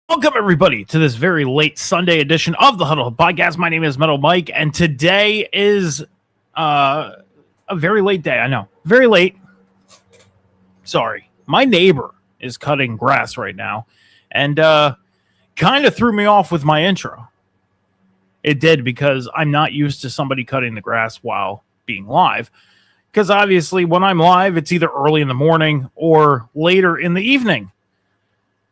Welcome, everybody, to this very late Sunday edition of the Huddle Podcast. My name is Metal Mike, and today is a very late day. I know. Very late. Sorry. My neighbor is cutting grass right now, and kind of threw me off with my intro. It did, because I'm not used to somebody cutting the grass while being live. Because obviously, when I'm live, it's either early in the morning or later in the evening.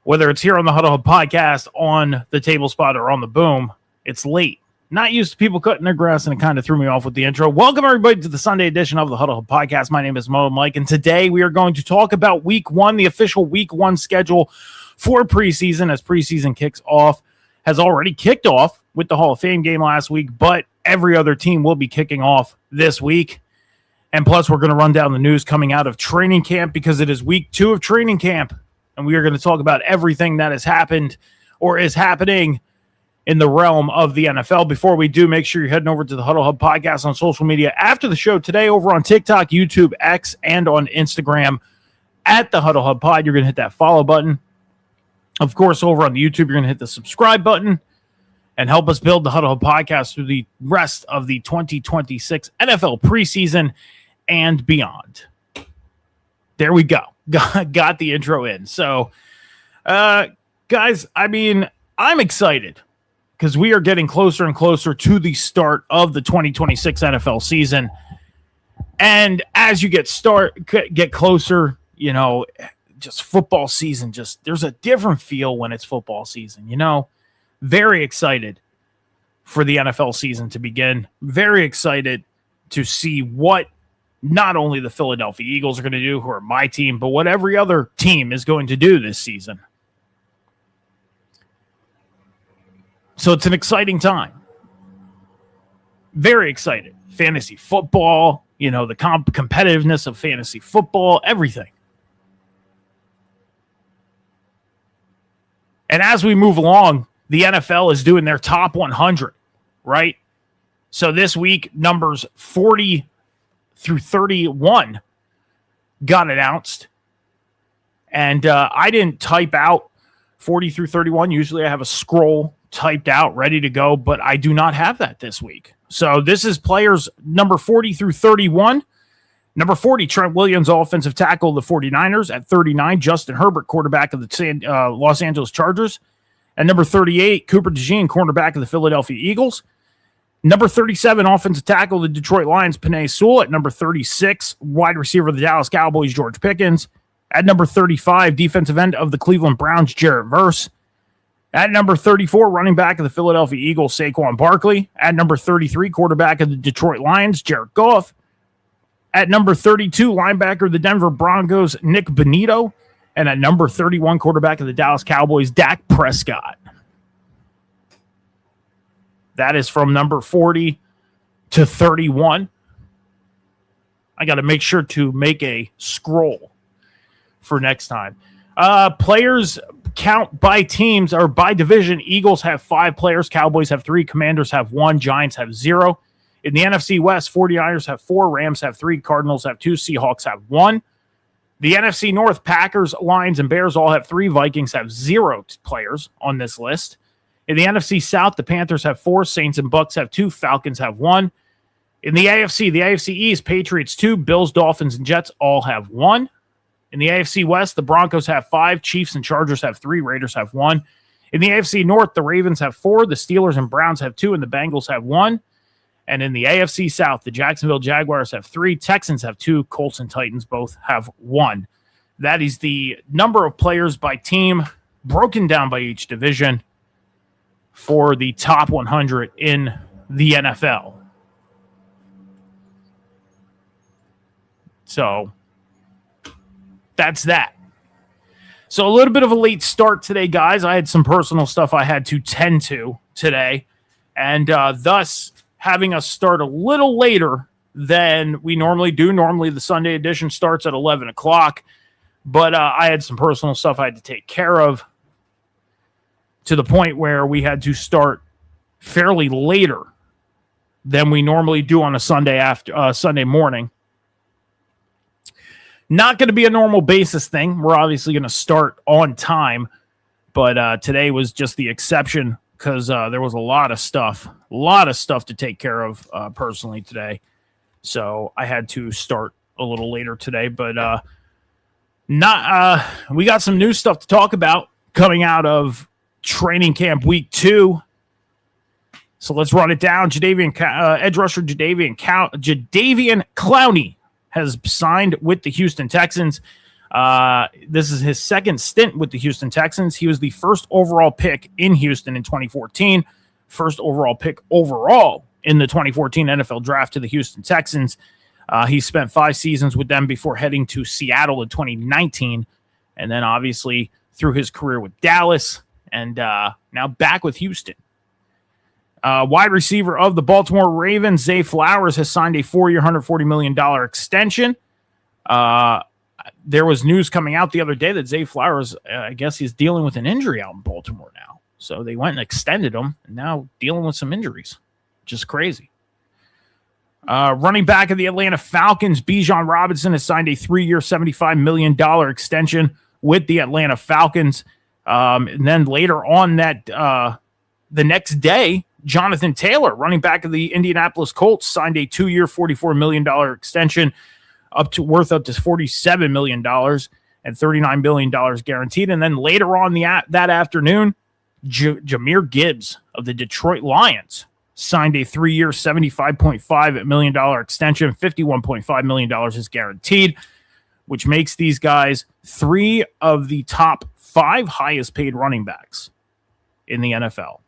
Whether it's here on the Huddle Hub Podcast, on the Table Spot, or on the Boom, it's late. Not used to people cutting their grass, and it kind of threw me off with the intro. Welcome, everybody, to the Sunday edition of the Huddle Hub Podcast. My name is Mo Mike, and today we are going to talk about Week 1, the official Week 1 schedule for preseason, as preseason kicks off. Has already kicked off with the Hall of Fame game last week, but every other team will be kicking off this week. And plus, we're going to run down the news coming out of training camp, because it is Week 2 of training camp. And we are going to talk about everything that has happened or is happening in the realm of the NFL. Before we do, make sure you're heading over to the Huddle Hub Podcast on social media after the show today, over on TikTok, YouTube, X, and on Instagram at the Huddle Hub Pod. You're going to hit that follow button. Of course, over on the YouTube, you're going to hit the subscribe button and help us build the Huddle Hub Podcast through the rest of the 2026 NFL preseason and beyond. There we go. Got the intro in. So, guys, I mean, I'm excited because we are getting closer and closer to the start of the 2026 NFL season. And as you get closer, you know, just football season, there's a different feel when it's football season, you know. Very excited for the NFL season to begin. Very excited to see what not only the Philadelphia Eagles are going to do, who are my team, but what every other team is going to do this season. So it's an exciting time. Very excited. Fantasy football, you know, the competitiveness of fantasy football, everything. And as we move along, the NFL is doing their top 100, right? So this week, numbers 40 through 31 got announced. And I didn't type out 40 through 31. Usually I have a scroll typed out, ready to go, but I do not have that this week. So this is players number 40 through 31. Number 40, Trent Williams, offensive tackle of the 49ers. At 39, Justin Herbert, quarterback of the Los Angeles Chargers. At number 38, Cooper DeJean, cornerback of the Philadelphia Eagles. Number 37, offensive tackle of the Detroit Lions, Penei Sewell. At number 36, wide receiver of the Dallas Cowboys, George Pickens. At number 35, defensive end of the Cleveland Browns, Jarrett Verse. At number 34, running back of the Philadelphia Eagles, Saquon Barkley. At number 33, quarterback of the Detroit Lions, Jared Goff. At number 32, linebacker of the Denver Broncos, Nick Bonitto. And at number 31, quarterback of the Dallas Cowboys, Dak Prescott. That is from number 40 to 31. I got to make sure to make a scroll for next time. Players count by teams or by division. Eagles have 5 players. Cowboys have 3. Commanders have 1. Giants have 0. In the NFC West, 49ers have 4. Rams have 3. Cardinals have 2. Seahawks have 1. The NFC North, Packers, Lions, and Bears all have 3. Vikings have 0 players on this list. In the NFC South, the Panthers have 4, Saints and Bucks have 2, Falcons have 1. In the AFC East, Patriots 2, Bills, Dolphins, and Jets all have 1. In the AFC West, the Broncos have 5, Chiefs and Chargers have 3, Raiders have 1. In the AFC North, the Ravens have 4, the Steelers and Browns have 2, and the Bengals have 1. And in the AFC South, the Jacksonville Jaguars have 3, Texans have 2, Colts and Titans both have 1. That is the number of players by team, broken down by each division, for the top 100 in the NFL. So that's that. So a little bit of a late start today, guys. I had some personal stuff I had to tend to today, and thus having us start a little later than we normally do. Normally the Sunday edition starts at 11 o'clock, but I had some personal stuff I had to take care of, to the point where we had to start fairly later than we normally do on a Sunday morning. Not going to be a normal basis thing. We're obviously going to start on time, But today was just the exception because there was a lot of stuff to take care of personally today. So I had to start a little later today, but we got some new stuff to talk about coming out of training camp week 2. So let's run it down. Edge rusher Jadeveon Clowney has signed with the Houston Texans. This is his second stint with the Houston Texans. He was the first overall pick in Houston in 2014, first overall pick overall in the 2014 NFL draft to the Houston Texans. He spent 5 seasons with them before heading to Seattle in 2019, and then obviously through his career with Dallas, and now back with Houston. Wide receiver of the Baltimore Ravens, Zay Flowers, has signed a 4-year, $140 million extension. There was news coming out the other day that Zay Flowers, I guess he's dealing with an injury out in Baltimore now. So they went and extended him, and now dealing with some injuries. Just crazy. Running back of the Atlanta Falcons, Bijan Robinson, has signed a 3-year, $75 million extension with the Atlanta Falcons. And then later on the next day, Jonathan Taylor, running back of the Indianapolis Colts, signed a 2-year, $44 million extension worth up to $47 million and $39 million guaranteed. And then later on that afternoon, Jahmyr Gibbs of the Detroit Lions signed a 3-year, $75.5 million extension. $51.5 million is guaranteed, which makes these guys 3 of the top 5 highest paid running backs in the NFL.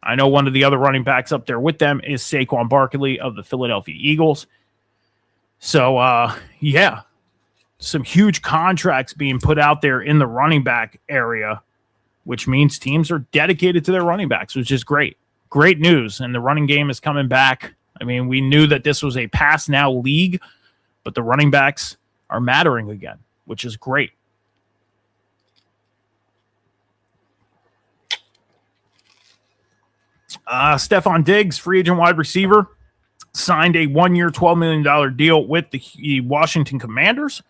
I know one of the other running backs up there with them is Saquon Barkley of the Philadelphia Eagles. So, some huge contracts being put out there in the running back area, which means teams are dedicated to their running backs, which is great. Great news. And the running game is coming back. I mean, we knew that this was a pass now league, but the running backs are mattering again, which is great. Stephon Diggs, free agent wide receiver, signed a 1-year, $12 million deal with the Washington Commanders.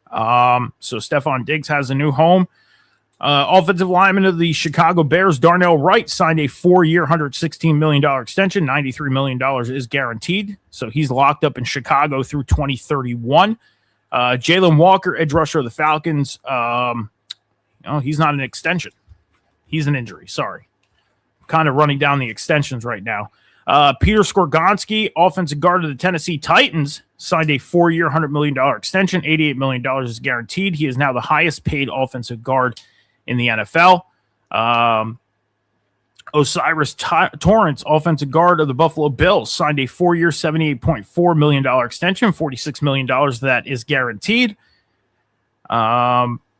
So Stephon Diggs has a new home. Offensive lineman of the Chicago Bears, Darnell Wright, signed a 4-year, $116 million extension. $93 million is guaranteed. So he's locked up in Chicago through 2031. Jalen Walker, edge rusher of the Falcons. He's not an extension. He's an injury. Sorry. Kind of running down the extensions right now. Peter Skorgonski, offensive guard of the Tennessee Titans, signed a 4-year, $100 million extension. $88 million is guaranteed. He is now the highest paid offensive guard in the NFL. Osiris Torrance, offensive guard of the Buffalo Bills, signed a 4-year, $78.4 million extension. $46 million of that is guaranteed.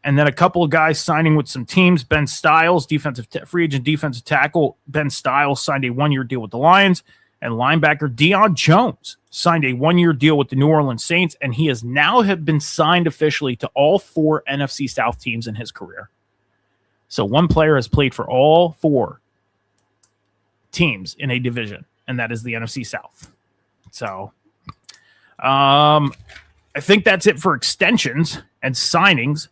And then a couple of guys signing with some teams. Ben Stiles, free agent defensive tackle. Ben Stiles signed a 1-year deal with the Lions. And linebacker Deion Jones signed a 1-year deal with the New Orleans Saints. And he has now been signed officially to all 4 NFC South teams in his career. So one player has played for all 4 teams in a division, and that is the NFC South. So I think that's it for extensions and signings.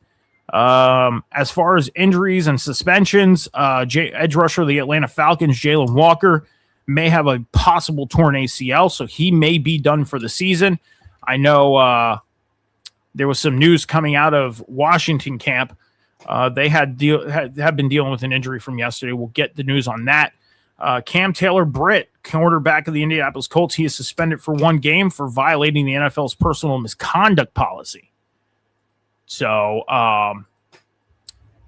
As far as injuries and suspensions, edge rusher of the Atlanta Falcons, Jalen Walker, may have a possible torn ACL, so he may be done for the season. I know there was some news coming out of Washington camp. They have been dealing with an injury from yesterday. We'll get the news on that. Cam Taylor-Britt, quarterback of the Indianapolis Colts, he is suspended for 1 game for violating the NFL's personal misconduct policy. So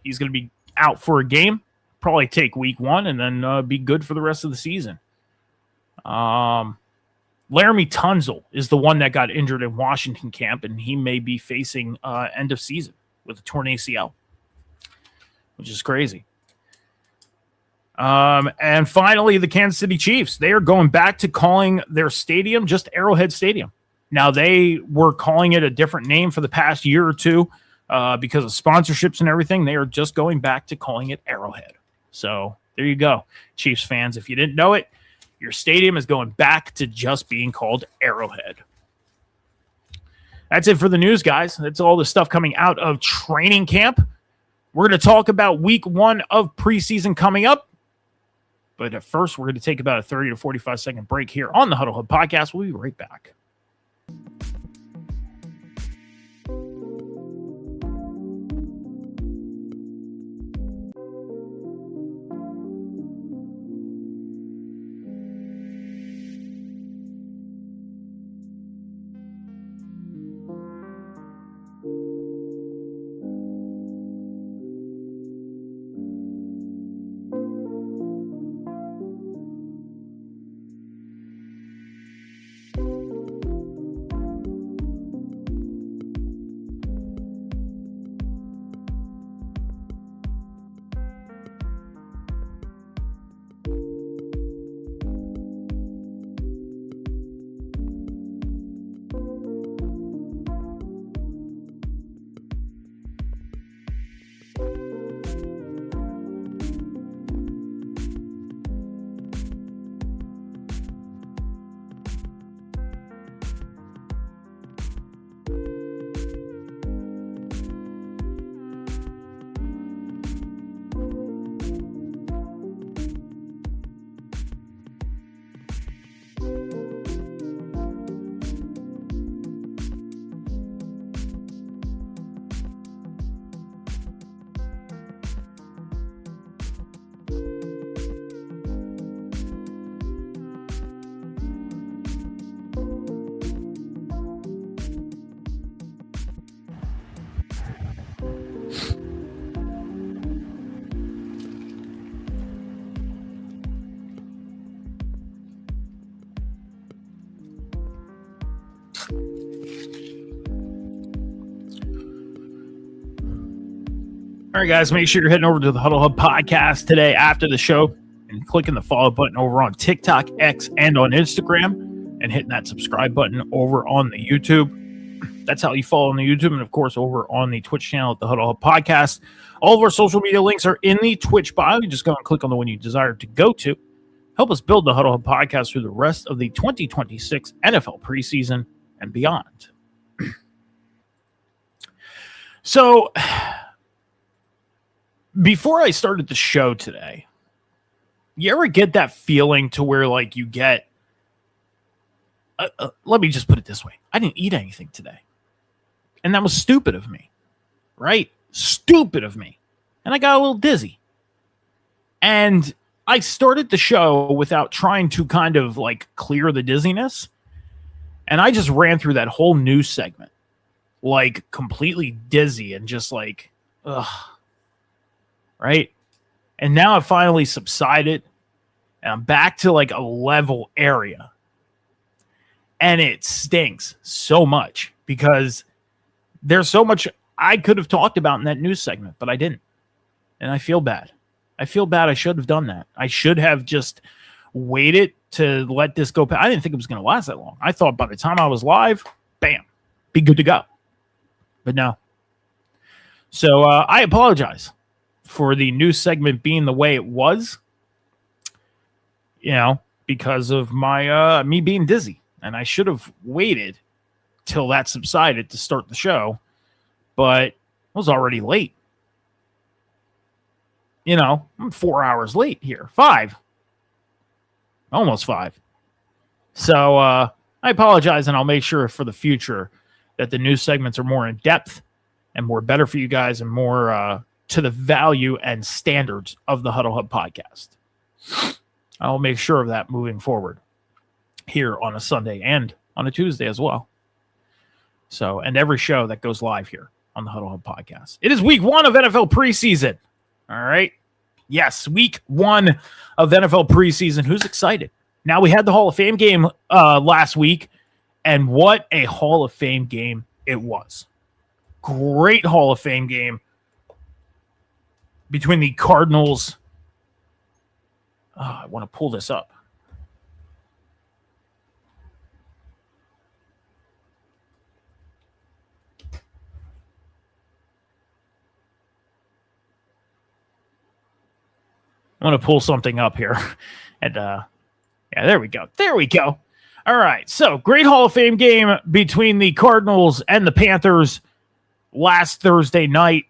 he's going to be out for a game, probably take week 1, and then be good for the rest of the season. Laramie Tunzel is the one that got injured in Washington camp, and he may be facing end of season with a torn ACL, which is crazy. And finally, the Kansas City Chiefs. They are going back to calling their stadium just Arrowhead Stadium. Now, they were calling it a different name for the past year or two because of sponsorships and everything. They are just going back to calling it Arrowhead. So there you go, Chiefs fans. If you didn't know it, your stadium is going back to just being called Arrowhead. That's it for the news, guys. That's all the stuff coming out of training camp. We're going to talk about week 1 of preseason coming up. But at first, we're going to take about a 30 to 45 second break here on the Huddle Hub Podcast. We'll be right back. All right, guys, make sure you're heading over to the Huddle Hub Podcast today after the show and clicking the follow button over on TikTok, X, and on Instagram, and hitting that subscribe button over on the YouTube. That's how you follow on the YouTube, and, of course, over on the Twitch channel at the Huddle Hub Podcast. All of our social media links are in the Twitch bio. You just go and click on the one you desire to go to. Help us build the Huddle Hub Podcast through the rest of the 2026 NFL preseason and beyond. So, before I started the show today, you ever get that feeling to where, like, you get, let me just put it this way. I didn't eat anything today. And that was stupid of me, right? Stupid of me. And I got a little dizzy. And I started the show without trying to kind of, like, clear the dizziness. And I just ran through that whole news segment, like, completely dizzy and just like, ugh. Right? And now it finally subsided, and I'm back to like a level area. And it stinks so much because there's so much I could have talked about in that news segment, but I didn't. And I feel bad. I feel bad. I should have done that. I should have just waited to let this go. I didn't think it was going to last that long. I thought by the time I was live, bam, be good to go. But no. So I apologize for the news segment being the way it was, you know, because of my me being dizzy. And I should have waited till that subsided to start the show, but I was already late. You know, I'm 4 hours late here. 5. Almost 5. So I apologize, and I'll make sure for the future that the news segments are more in depth and more better for you guys and more to the value and standards of the Huddle Hub Podcast. I'll make sure of that moving forward here on a Sunday and on a Tuesday as well. So, and every show that goes live here on the Huddle Hub Podcast. It is week 1 of NFL preseason. All right. Yes, week 1 of NFL preseason. Who's excited? Now, we had the Hall of Fame game last week, and what a Hall of Fame game it was. Great Hall of Fame game between the Cardinals. I want to pull this up. I want to pull something up here. And yeah, there we go. There we go. All right. So, great Hall of Fame game between the Cardinals and the Panthers last Thursday night.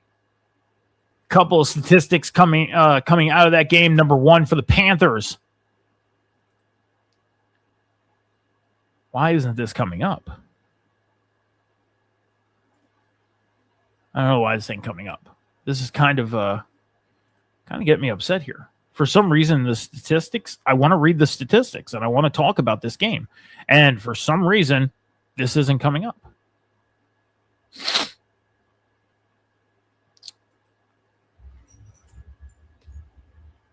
Couple of statistics coming out of that game. Number one for the Panthers. Why isn't this coming up? I don't know why this ain't coming up. This is kind of getting me upset here. For some reason, the statistics, I want to read the statistics and I want to talk about this game. And for some reason, this isn't coming up.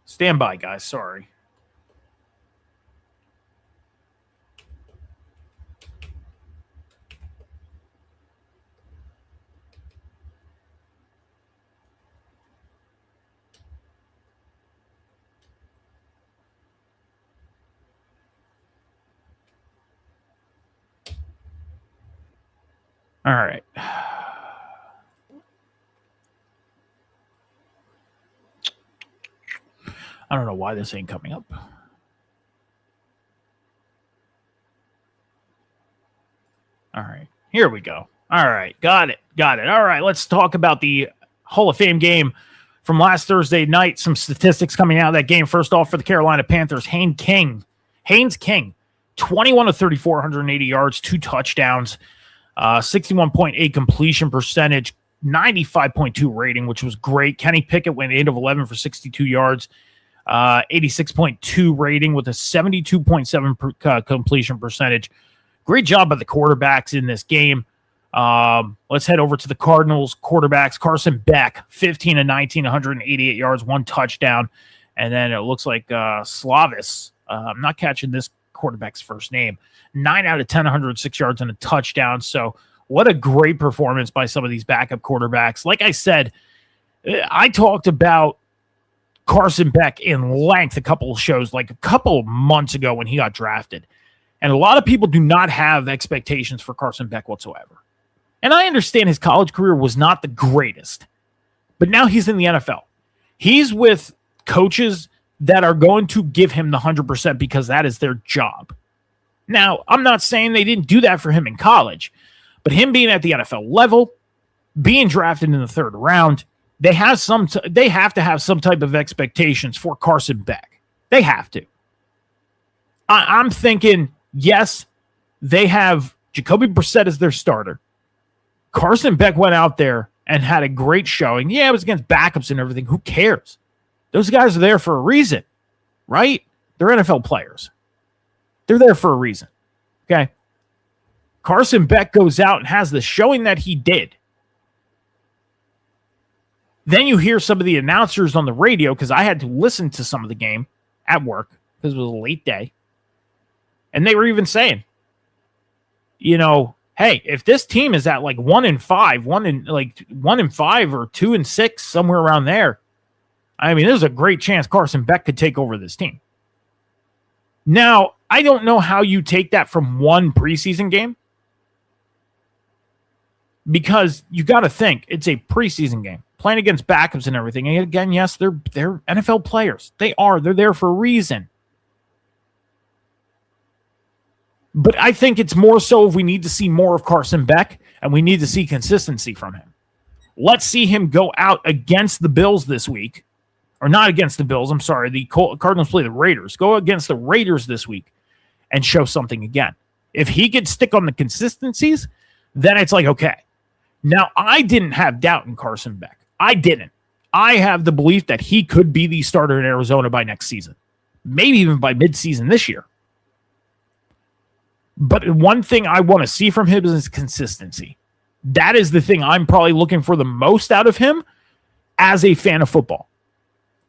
Stand by, guys. Sorry. All right. I don't know why this ain't coming up. All right. Here we go. All right. Got it. All right. Let's talk about the Hall of Fame game from last Thursday night. Some statistics coming out of that game. First off, for the Carolina Panthers, Haynes King, 21 of 34, 180 yards, 2 touchdowns, 61.8 completion percentage, 95.2 rating, which was great. Kenny Pickett went 8 of 11 for 62 yards, 86.2 rating with a 72.7 completion percentage. Great job by the quarterbacks in this game. Let's head over to the Cardinals quarterbacks. Carson Beck, 15 of 19, 188 yards, 1 touchdown. And then it looks like Slavis, I'm not catching this quarterback's first name, 9 out of 10, 106 yards and a touchdown. So what a great performance by some of these backup quarterbacks. Like I said, I talked about Carson Beck in length a couple of shows, like a couple of months ago when he got drafted. And a lot of people do not have expectations for Carson Beck whatsoever. And I understand his college career was not the greatest, but now he's in the NFL. He's with coaches that are going to give him the 100% because that is their job. Now, I'm not saying they didn't do that for him in college, but him being at the NFL level, being drafted in the 3rd round, they have to have some type of expectations for Carson Beck. They have to. I'm thinking, yes, they have Jacoby Brissett as their starter. Carson Beck went out there and had a great showing. Yeah, it was against backups and everything. Who cares? Those guys are there for a reason, right? They're NFL players. They're there for a reason, okay? Carson Beck goes out and has the showing that he did. Then you hear some of the announcers on the radio, because I had to listen to some of the game at work because it was a late day. And they were even saying, hey, if this team is at like 1-5, 1-5 or 2-6, somewhere around there, I mean, there's a great chance Carson Beck could take over this team. Now, I don't know how you take that from one preseason game, because you got to think it's a preseason game playing against backups and everything. And again, yes, they're NFL players. They're there for a reason. But I think it's more so if we need to see more of Carson Beck and we need to see consistency from him. Let's see him go out against the Bills this week. Or not against the Bills, I'm sorry. The Cardinals play the Raiders. Go against the Raiders this week and show something again. If he could stick on the consistencies, then it's like, okay. Now, I didn't have doubt in Carson Beck. I didn't. I have the belief that he could be the starter in Arizona by next season. Maybe even by midseason this year. But one thing I want to see from him is consistency. That is the thing I'm probably looking for the most out of him as a fan of football.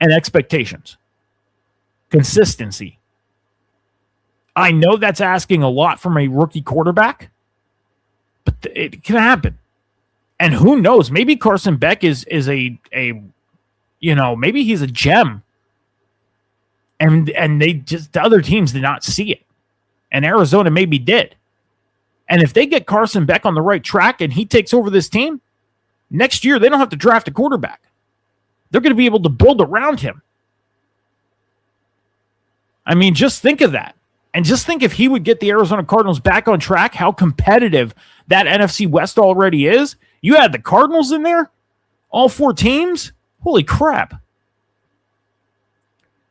And expectations. Consistency. I know that's asking a lot from a rookie quarterback, but it can happen. And who knows? Maybe Carson Beck is a maybe he's a gem. And the other teams did not see it. And Arizona maybe did. And if they get Carson Beck on the right track and he takes over this team, next year they don't have to draft a quarterback. They're going to be able to build around him. I mean, just think of that. And just think if he would get the Arizona Cardinals back on track, how competitive that NFC West already is. You had the Cardinals in there, all 4 teams. Holy crap.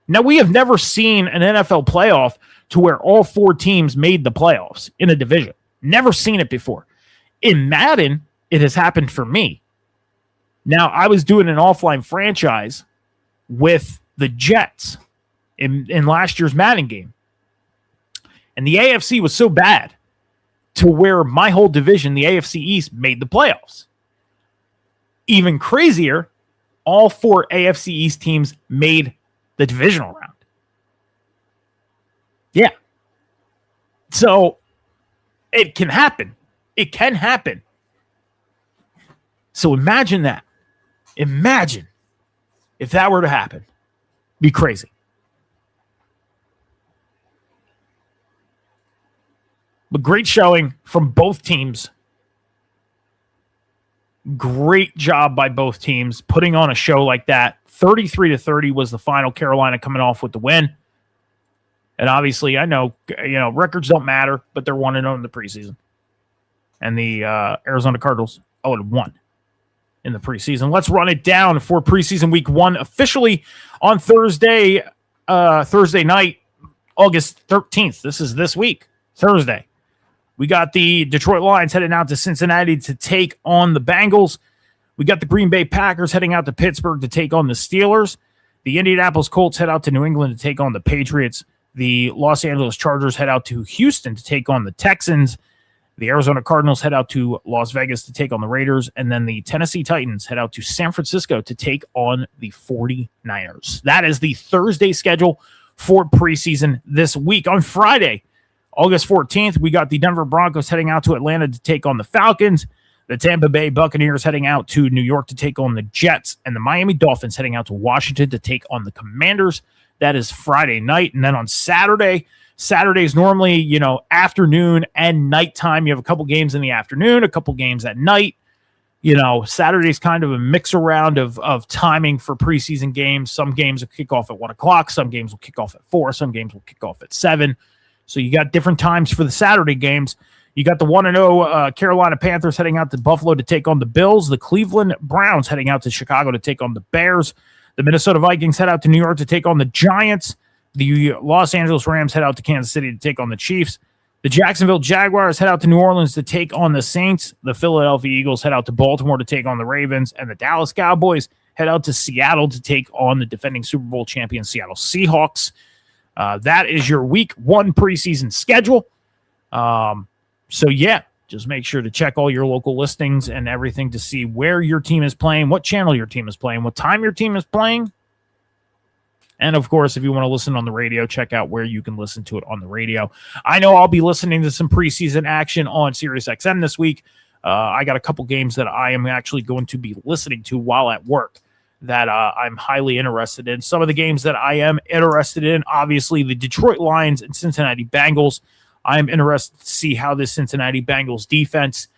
Now, we have never seen an NFL playoff to where all 4 teams made the playoffs in a division. Never seen it before. In Madden, it has happened for me. Now, I was doing an offline franchise with the Jets in last year's Madden game. And the AFC was so bad to where my whole division, the AFC East, made the playoffs. Even crazier, all 4 AFC East teams made the divisional round. Yeah. So it can happen. It can happen. So imagine that. Imagine if that were to happen. Be crazy. But great showing from both teams. Great job by both teams putting on a show like that. 33-30 was the final. Carolina coming off with the win. And obviously, I know, records don't matter, but they're 1-0 in the preseason. And the Arizona Cardinals 0-1 in the preseason. Let's run it down for preseason week 1 officially on Thursday night, August 13th. This is this week, Thursday. We got the Detroit Lions heading out to Cincinnati to take on the Bengals. We got the Green Bay Packers heading out to Pittsburgh to take on the Steelers. The Indianapolis Colts head out to New England to take on the Patriots. The Los Angeles Chargers head out to Houston to take on the Texans. The Arizona Cardinals head out to Las Vegas to take on the Raiders. And then the Tennessee Titans head out to San Francisco to take on the 49ers. That is the Thursday schedule for preseason this week. On Friday, August 14th, we got the Denver Broncos heading out to Atlanta to take on the Falcons. The Tampa Bay Buccaneers heading out to New York to take on the Jets. And the Miami Dolphins heading out to Washington to take on the Commanders. That is Friday night. And then on Saturday is normally, afternoon and nighttime. You have a couple games in the afternoon, a couple games at night. Saturday's kind of a mix around of timing for preseason games. Some games will kick off at 1 o'clock. Some games will kick off at 4. Some games will kick off at 7. So you got different times for the Saturday games. You got the 1-0 Carolina Panthers heading out to Buffalo to take on the Bills. The Cleveland Browns heading out to Chicago to take on the Bears. The Minnesota Vikings head out to New York to take on the Giants. The Los Angeles Rams head out to Kansas City to take on the Chiefs. The Jacksonville Jaguars head out to New Orleans to take on the Saints. The Philadelphia Eagles head out to Baltimore to take on the Ravens. And the Dallas Cowboys head out to Seattle to take on the defending Super Bowl champion Seattle Seahawks. That is your week 1 preseason schedule. Just make sure to check all your local listings and everything to see where your team is playing, what channel your team is playing, what time your team is playing. And, of course, if you want to listen on the radio, check out where you can listen to it on the radio. I know I'll be listening to some preseason action on SiriusXM this week. I got a couple games that I am actually going to be listening to while at work that I'm highly interested in. Some of the games that I am interested in, obviously, the Detroit Lions and Cincinnati Bengals. I'm interested to see how this Cincinnati Bengals defense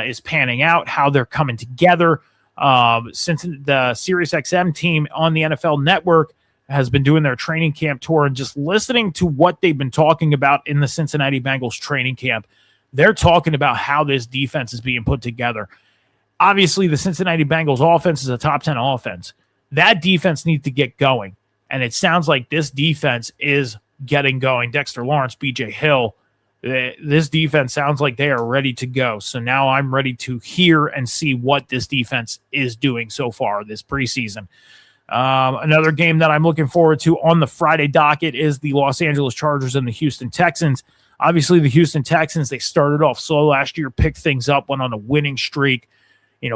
is panning out, how they're coming together. Since the SiriusXM team on the NFL Network has been doing their training camp tour and just listening to what they've been talking about in the Cincinnati Bengals training camp, they're talking about how this defense is being put together. Obviously, the Cincinnati Bengals offense is a top 10 offense. That defense needs to get going, and it sounds like this defense is getting going. Dexter Lawrence, B.J. Hill, this defense sounds like they are ready to go. So now I'm ready to hear and see what this defense is doing so far this preseason. Another game that I'm looking forward to on the Friday docket is the Los Angeles Chargers and the Houston Texans. Obviously, the Houston Texans, they started off slow last year, picked things up, went on a winning streak,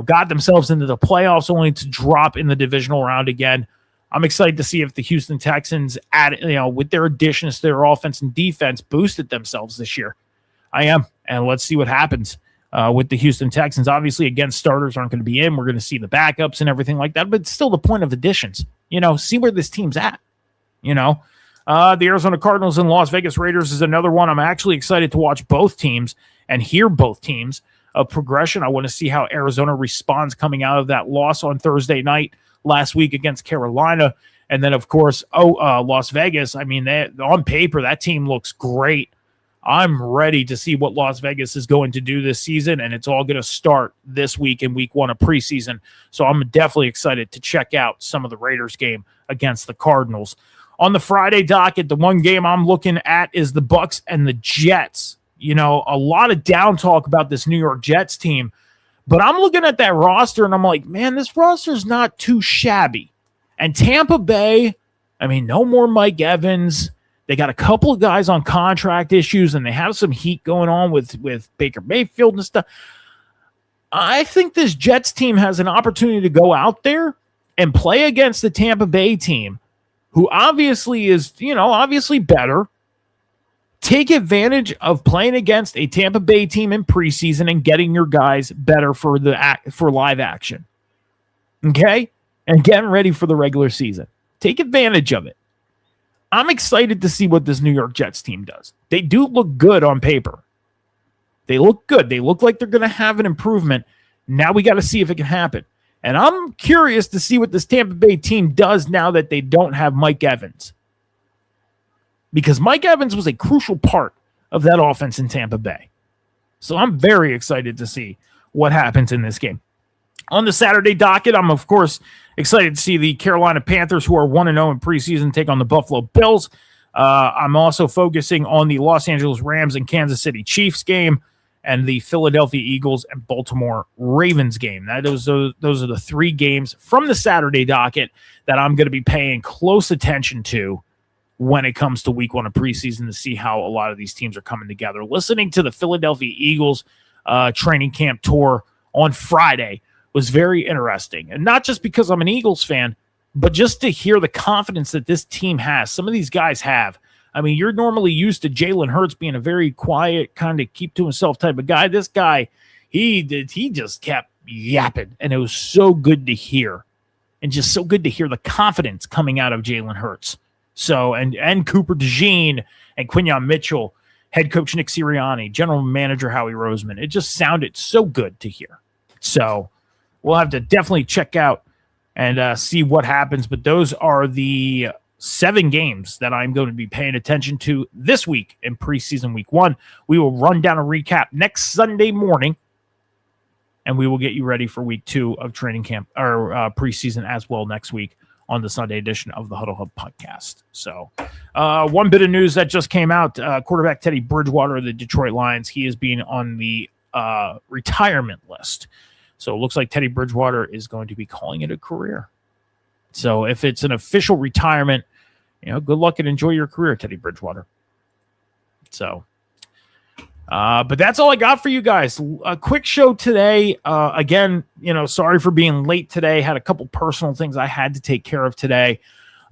got themselves into the playoffs only to drop in the divisional round again. I'm excited to see if the Houston Texans with their additions to their offense and defense boosted themselves this year. I am. And let's see what happens with the Houston Texans. Obviously, again, starters aren't going to be in. We're going to see the backups and everything like that, but it's still the point of additions. See where this team's at. The Arizona Cardinals and Las Vegas Raiders is another one. I'm actually excited to watch both teams and hear both teams of progression. I want to see how Arizona responds coming out of that loss on Thursday night last week against Carolina. And then, of course, Las Vegas. I mean, on paper, that team looks great. I'm ready to see what Las Vegas is going to do this season, and it's all going to start this week in week 1 of preseason. So I'm definitely excited to check out some of the Raiders game against the Cardinals. On the Friday docket, the one game I'm looking at is the Bucs and the Jets. You know, a lot of down talk about this New York Jets team, but I'm looking at that roster, and I'm like, man, this roster's not too shabby. And Tampa Bay, I mean, no more Mike Evans. They got a couple of guys on contract issues, and they have some heat going on with Baker Mayfield and stuff. I think this Jets team has an opportunity to go out there and play against the Tampa Bay team, who obviously is, obviously better. Take advantage of playing against a Tampa Bay team in preseason and getting your guys better for live action. Okay? And getting ready for the regular season. Take advantage of it. I'm excited to see what this New York Jets team does. They do look good on paper. They look good. They look like they're going to have an improvement. Now we got to see if it can happen. And I'm curious to see what this Tampa Bay team does now that they don't have Mike Evans. Because Mike Evans was a crucial part of that offense in Tampa Bay. So I'm very excited to see what happens in this game. On the Saturday docket, I'm, of course, excited to see the Carolina Panthers, who are 1-0 in preseason, take on the Buffalo Bills. I'm also focusing on the Los Angeles Rams and Kansas City Chiefs game and the Philadelphia Eagles and Baltimore Ravens game. Those are the 3 games from the Saturday docket that I'm going to be paying close attention to when it comes to week 1 of preseason to see how a lot of these teams are coming together. Listening to the Philadelphia Eagles training camp tour on Friday was very interesting. And not just because I'm an Eagles fan, but just to hear the confidence that this team has. Some of these guys have. I mean, you're normally used to Jalen Hurts being a very quiet, kind of keep to himself type of guy. This guy, he just kept yapping, and it was so good to hear. And just so good to hear the confidence coming out of Jalen Hurts. So, and Cooper DeJean and Quinyon Mitchell, head coach Nick Sirianni, general manager Howie Roseman. It just sounded so good to hear. So we'll have to definitely check out and see what happens. But those are the 7 games that I'm going to be paying attention to this week in preseason week 1. We will run down a recap next Sunday morning, and we will get you ready for week 2 of training camp or preseason as well next week on the Sunday edition of the Huddle Hub podcast. So one bit of news that just came out, quarterback Teddy Bridgewater of the Detroit Lions, he is being on the retirement list. So it looks like Teddy Bridgewater is going to be calling it a career. So if it's an official retirement, good luck and enjoy your career, Teddy Bridgewater. So, but that's all I got for you guys. A quick show today. Again, sorry for being late today. Had a couple personal things I had to take care of today.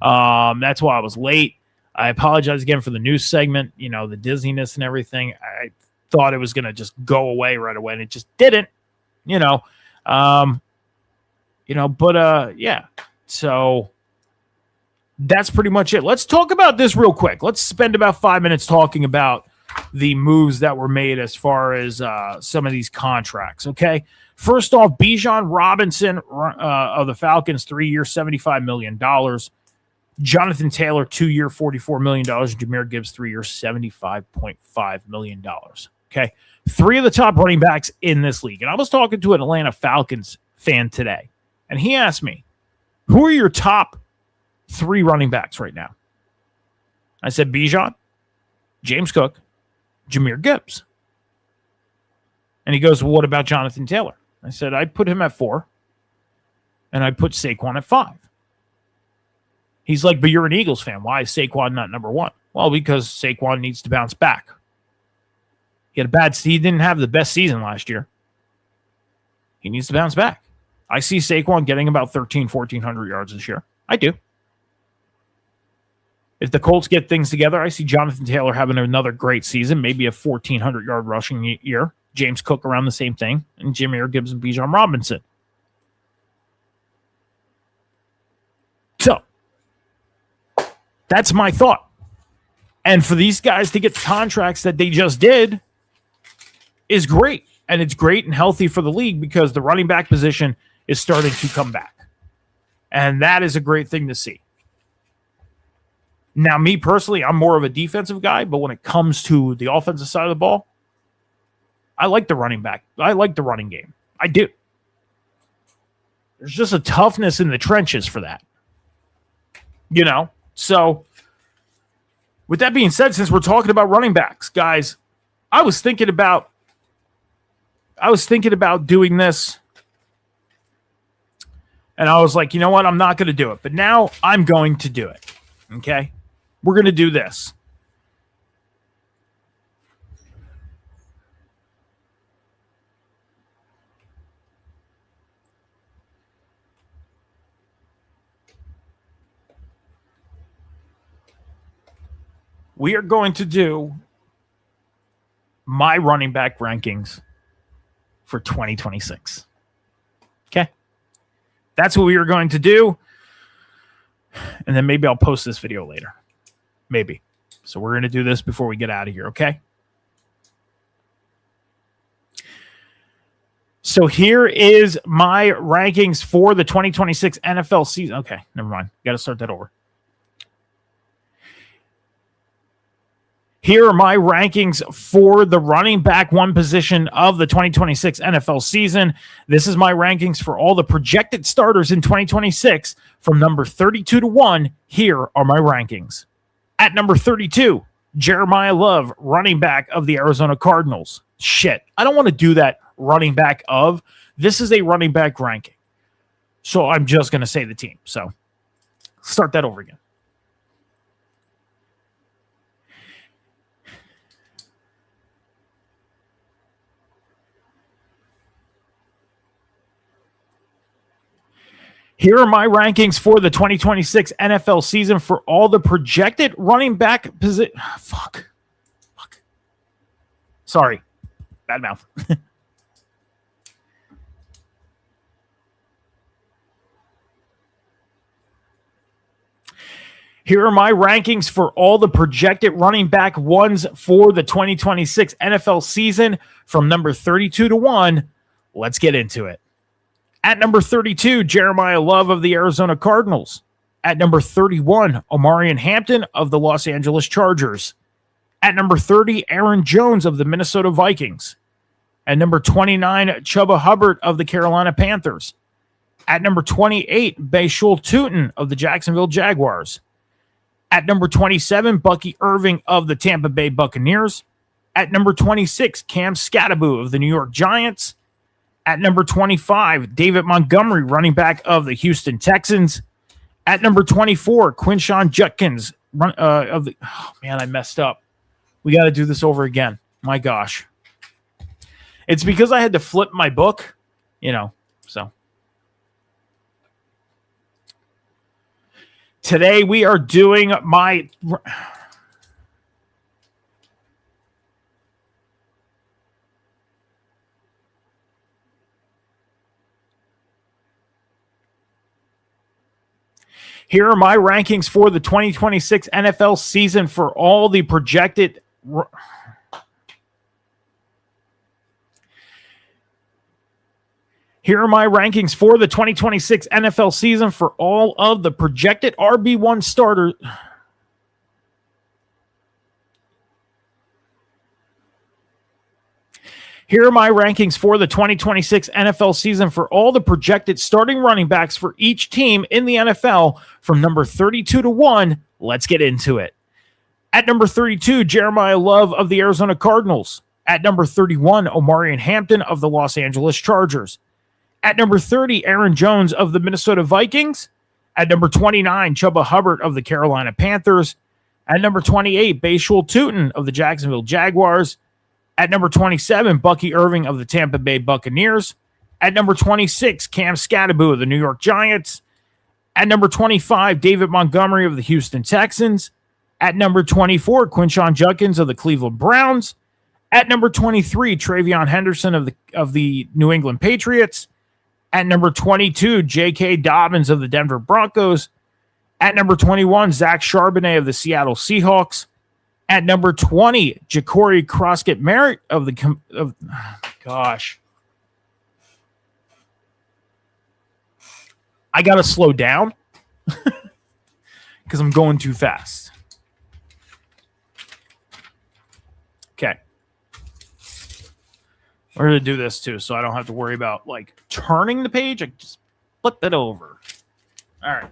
That's why I was late. I apologize again for the news segment, the dizziness and everything. I thought it was going to just go away right away, and it just didn't, yeah. So that's pretty much it. Let's talk about this real quick. Let's spend about 5 minutes talking about the moves that were made as far as some of these contracts. Okay. First off, Bijan Robinson of the Falcons, 3-year, $75 million. Jonathan Taylor, 2-year, $44 million. Jahmyr Gibbs, 3-year, $75.5 million. Okay. 3 of the top running backs in this league. And I was talking to an Atlanta Falcons fan today, and he asked me, who are your top 3 running backs right now? I said, Bijan, James Cook, Jahmyr Gibbs. And he goes, well, what about Jonathan Taylor? I said, I'd put him at 4, and I'd put Saquon at 5. He's like, but you're an Eagles fan. Why is Saquon not number 1? Well, because Saquon needs to bounce back. He didn't have the best season last year. He needs to bounce back. I see Saquon getting about 1,400 yards this year. I do. If the Colts get things together, I see Jonathan Taylor having another great season, maybe a 1,400-yard rushing year. James Cook around the same thing, and Jahmyr Gibbs and Bijan Robinson. So, that's my thought. And for these guys to get the contracts that they just did is great. And it's great and healthy for the league because the running back position is starting to come back. And that is a great thing to see. Now, me personally, I'm more of a defensive guy, but when it comes to the offensive side of the ball, I like the running back. I like the running game. I do. There's just a toughness in the trenches for that. So with that being said, since we're talking about running backs, guys, I was thinking about doing this, and I was like, you know what? I'm not going to do it, but now I'm going to do it. Okay? We're going to do this. We are going to do my running back rankings for 2026. Okay? That's what we are going to do. And then maybe I'll post this video later. Maybe. So we're going to do this before we get out of here, okay? So here is my rankings for the 2026 NFL season. Okay, never mind. Got to start that over. Here are my rankings for the running back one position of the 2026 NFL season. This is my rankings for all the projected starters in 2026 from number 32 to 1. Here are my rankings. At number 32, Jeremiah Love, running back of the Arizona Cardinals. Shit, I don't want to do that running back of. This is a running back ranking. So I'm just going to say the team. So start that over again. Here are my rankings for the 2026 NFL season for all the projected running back position. Fuck. Sorry. Bad mouth. Here are my rankings for all the projected running back ones for the 2026 NFL season from number 32 to 1. Let's get into it. At number 32, Jeremiah Love of the Arizona Cardinals. At number 31, Omarion Hampton of the Los Angeles Chargers. At number 30, Aaron Jones of the Minnesota Vikings. At number 29, Chuba Hubbard of the Carolina Panthers. At number 28, Bashul Tutin of the Jacksonville Jaguars. At number 27, Bucky Irving of the Tampa Bay Buccaneers. At number 26, Cam Skattebo of the New York Giants. At number 25, David Montgomery, running back of the Houston Texans. At number 24, Quinshon Judkins of the... Oh, man, I messed up. We got to do this over again. My gosh. It's because I had to flip my book, so. Today we are doing my... Here are my rankings for the 2026 NFL season for all the projected... Here are my rankings for the 2026 NFL season for all of the projected RB1 starters. Here are my rankings for the 2026 NFL season for all the projected starting running backs for each team in the NFL from number 32 to 1. Let's get into it. At number 32, Jeremiah Love of the Arizona Cardinals. At number 31, Omarion Hampton of the Los Angeles Chargers. At number 30, Aaron Jones of the Minnesota Vikings. At number 29, Chuba Hubbard of the Carolina Panthers. At number 28, Bashul Tutin of the Jacksonville Jaguars. At number 27, Bucky Irving of the Tampa Bay Buccaneers. At number 26, Cam Skattebo of the New York Giants. At number 25, David Montgomery of the Houston Texans. At number 24, Quinshon Judkins of the Cleveland Browns. At number 23, Travion Henderson of the New England Patriots. At number 22, J.K. Dobbins of the Denver Broncos. At number 21, Zach Charbonnet of the Seattle Seahawks. At number 20, Ja'Cory Croskett-Merritt of the... gosh. I got to slow down because I'm going too fast. We're going to do this too, so I don't have to worry about like turning the page. I can just flip it over. All right.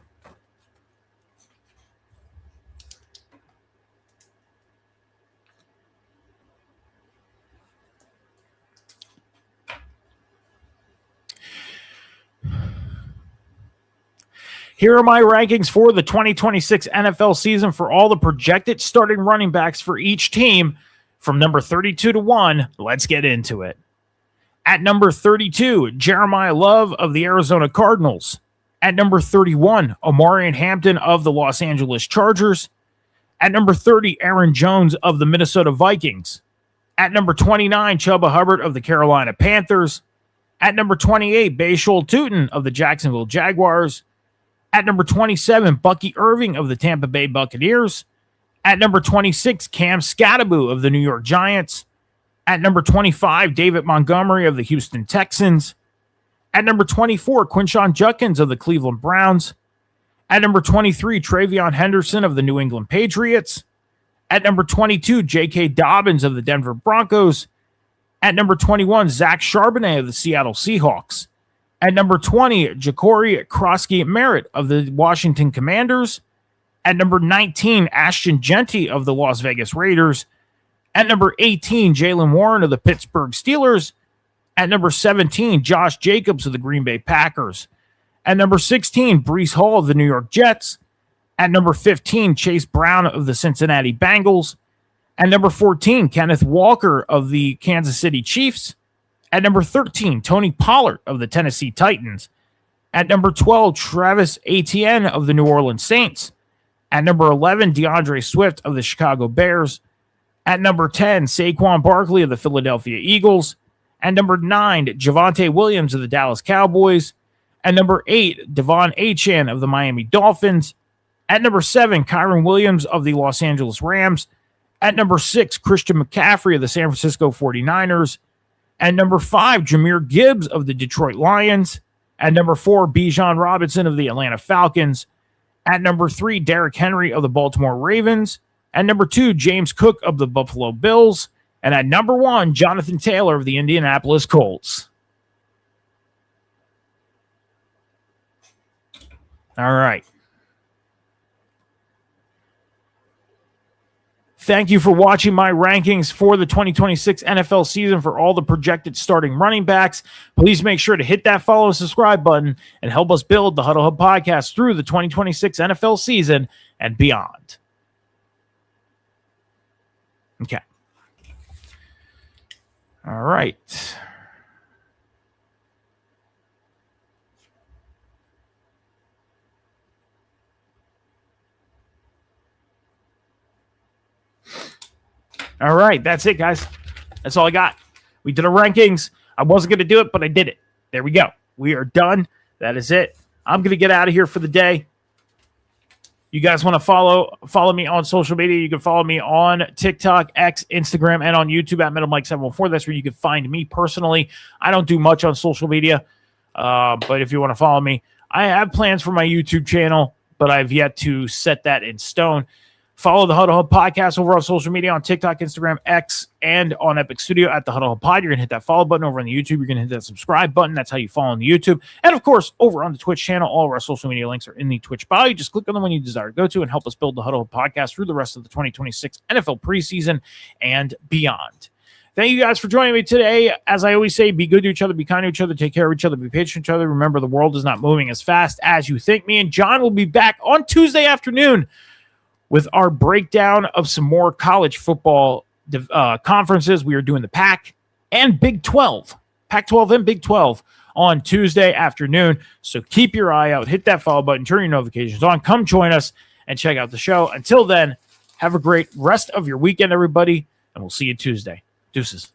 Here are my rankings for the 2026 NFL season for all the projected starting running backs for each team from number 32 to 1. Let's get into it. At number 32, Jeremiah Love of the Arizona Cardinals. At number 31, Omarion Hampton of the Los Angeles Chargers. At number 30, Aaron Jones of the Minnesota Vikings. At number 29, Chuba Hubbard of the Carolina Panthers. At number 28, Bashal Tutin of the Jacksonville Jaguars. At number 27, Bucky Irving of the Tampa Bay Buccaneers. At number 26, Cam Skattebo of the New York Giants. At number 25, David Montgomery of the Houston Texans. At number 24, Quinshon Judkins of the Cleveland Browns. At number 23, Travion Henderson of the New England Patriots. At number 22, J.K. Dobbins of the Denver Broncos. At number 21, Zach Charbonnet of the Seattle Seahawks. At number 20, Jacory Krosky-Merritt of the Washington Commanders. At number 19, Ashton Jeanty of the Las Vegas Raiders. At number 18, Jaylen Warren of the Pittsburgh Steelers. At number 17, Josh Jacobs of the Green Bay Packers. At number 16, Breece Hall of the New York Jets. At number 15, Chase Brown of the Cincinnati Bengals. At number 14, Kenneth Walker of the Kansas City Chiefs. At number 13, Tony Pollard of the Tennessee Titans. At number 12, Travis Etienne of the New Orleans Saints. At number 11, DeAndre Swift of the Chicago Bears. At number 10, Saquon Barkley of the Philadelphia Eagles. At number 9, Javonte Williams of the Dallas Cowboys. At number 8, Devon Achane of the Miami Dolphins. At number 7, Kyron Williams of the Los Angeles Rams. At number 6, Christian McCaffrey of the San Francisco 49ers. At number 5, Jahmyr Gibbs of the Detroit Lions. At number 4, Bijan Robinson of the Atlanta Falcons. At number 3, Derrick Henry of the Baltimore Ravens. At number 2, James Cook of the Buffalo Bills. And at number 1, Jonathan Taylor of the Indianapolis Colts. All right. Thank you for watching my rankings for the 2026 NFL season for all the projected starting running backs. Please make sure to hit that follow and subscribe button and help us build the Huddle Hub podcast through the 2026 NFL season and beyond. Okay. All right. All right, that's it, guys. That's all I got. We did our rankings. I wasn't going to do it, but I did it. There we go. We are done. That is it. I'm going to get out of here for the day. You guys want to follow me on social media, you can follow me on TikTok, X, Instagram, and on YouTube at MetalMike714. That's where you can find me personally. I don't do much on social media, but if you want to follow me, I have plans for my YouTube channel, but I've yet to set that in stone. Follow the Huddle Hub podcast over on social media on TikTok, Instagram, X, and on Epic Studio at the Huddle Hub Pod. You're going to hit that follow button over on the YouTube. You're going to hit that subscribe button. That's how you follow on the YouTube. And, of course, over on the Twitch channel, all of our social media links are in the Twitch bio. You just click on the one you desire to go to and help us build the Huddle Hub podcast through the rest of the 2026 NFL preseason and beyond. Thank you guys for joining me today. As I always say, be good to each other, be kind to each other, take care of each other, be patient to each other. Remember, the world is not moving as fast as you think. Me and John will be back on Tuesday afternoon with our breakdown of some more college football conferences. We are doing the Pac and Big 12, Pac-12 and Big 12 on Tuesday afternoon. So keep your eye out, hit that follow button, turn your notifications on, come join us and check out the show. Until then, have a great rest of your weekend, everybody, and we'll see you Tuesday. Deuces.